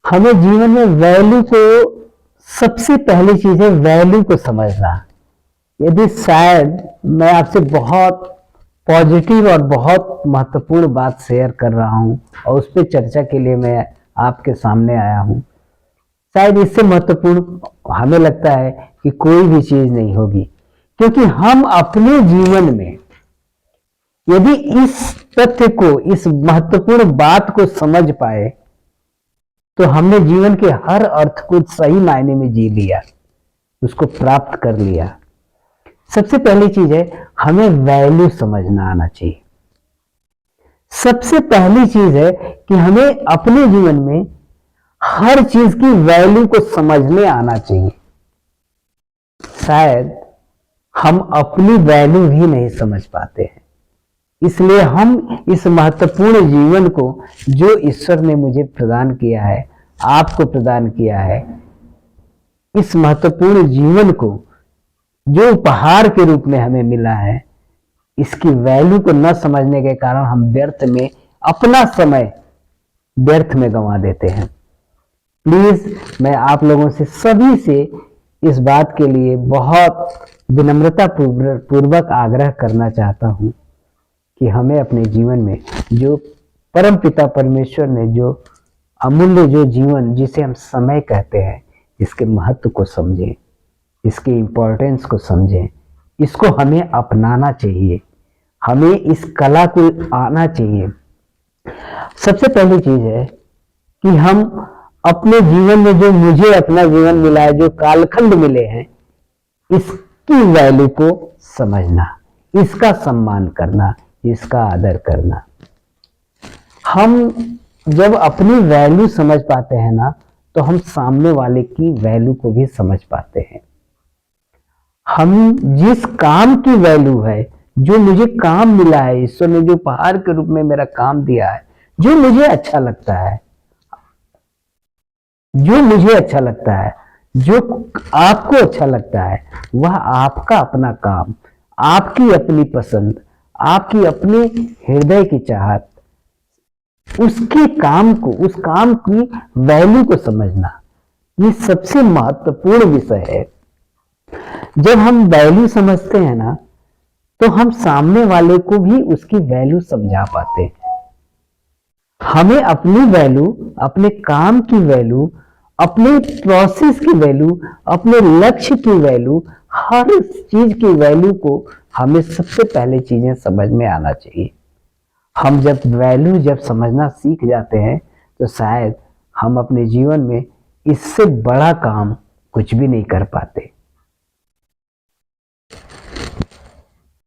हमें जीवन में वैल्यू को, सबसे पहली चीज है वैल्यू को समझना। यदि शायद मैं आपसे बहुत पॉजिटिव और बहुत महत्वपूर्ण बात शेयर कर रहा हूं और उस पर चर्चा के लिए मैं आपके सामने आया हूं, शायद इससे महत्वपूर्ण हमें लगता है कि कोई भी चीज नहीं होगी, क्योंकि हम अपने जीवन में यदि इस तथ्य को, इस महत्वपूर्ण बात को समझ पाए तो हमने जीवन के हर अर्थ को सही मायने में जी लिया, उसको प्राप्त कर लिया। सबसे पहली चीज है हमें वैल्यू समझना आना चाहिए। सबसे पहली चीज है कि हमें अपने जीवन में हर चीज की वैल्यू को समझने आना चाहिए। शायद हम अपनी वैल्यू भी नहीं समझ पाते हैं, इसलिए हम इस महत्वपूर्ण जीवन को जो ईश्वर ने मुझे प्रदान किया है, आपको प्रदान किया है, इस महत्वपूर्ण जीवन को जो उपहार के रूप में हमें मिला है, इसकी वैल्यू को न समझने के कारण हम व्यर्थ में अपना समय व्यर्थ में गंवा देते हैं। प्लीज मैं आप लोगों से, सभी से इस बात के लिए बहुत विनम्रता पूर्वक आग्रह करना चाहता हूं कि हमें अपने जीवन में जो परम पिता परमेश्वर ने जो अमूल्य जो जीवन जिसे हम समय कहते हैं, इसके महत्व को समझें, इसके इंपॉर्टेंस को समझें, इसको हमें अपनाना चाहिए, हमें इस कला को आना चाहिए। सबसे पहली चीज है कि हम अपने जीवन में जो मुझे अपना जीवन मिला है, जो कालखंड मिले हैं, इसकी वैल्यू को समझना, इसका सम्मान करना, इसका आदर करना। हम जब अपनी वैल्यू समझ पाते हैं ना, तो हम सामने वाले की वैल्यू को भी समझ पाते हैं। हम जिस काम की वैल्यू है, जो मुझे काम मिला है, ईश्वर ने जो उपहार के रूप में मेरा काम दिया है, जो मुझे अच्छा लगता है, जो मुझे अच्छा लगता है, जो आपको अच्छा लगता है, वह आपका अपना काम, आपकी अपनी पसंद, आपकी अपने हृदय की चाहत, उसके काम को, उस काम की वैल्यू को समझना, ये सबसे महत्वपूर्ण विषय है। जब हम वैल्यू समझते हैं ना, तो हम सामने वाले को भी उसकी वैल्यू समझा पाते हैं। हमें अपनी वैल्यू, अपने काम की वैल्यू, अपने प्रोसेस की वैल्यू, अपने लक्ष्य की वैल्यू, हर चीज की वैल्यू को हमें सबसे पहले चीजें समझ में आना चाहिए। हम जब वैल्यू जब समझना सीख जाते हैं, तो शायद हम अपने जीवन में इससे बड़ा काम कुछ भी नहीं कर पाते।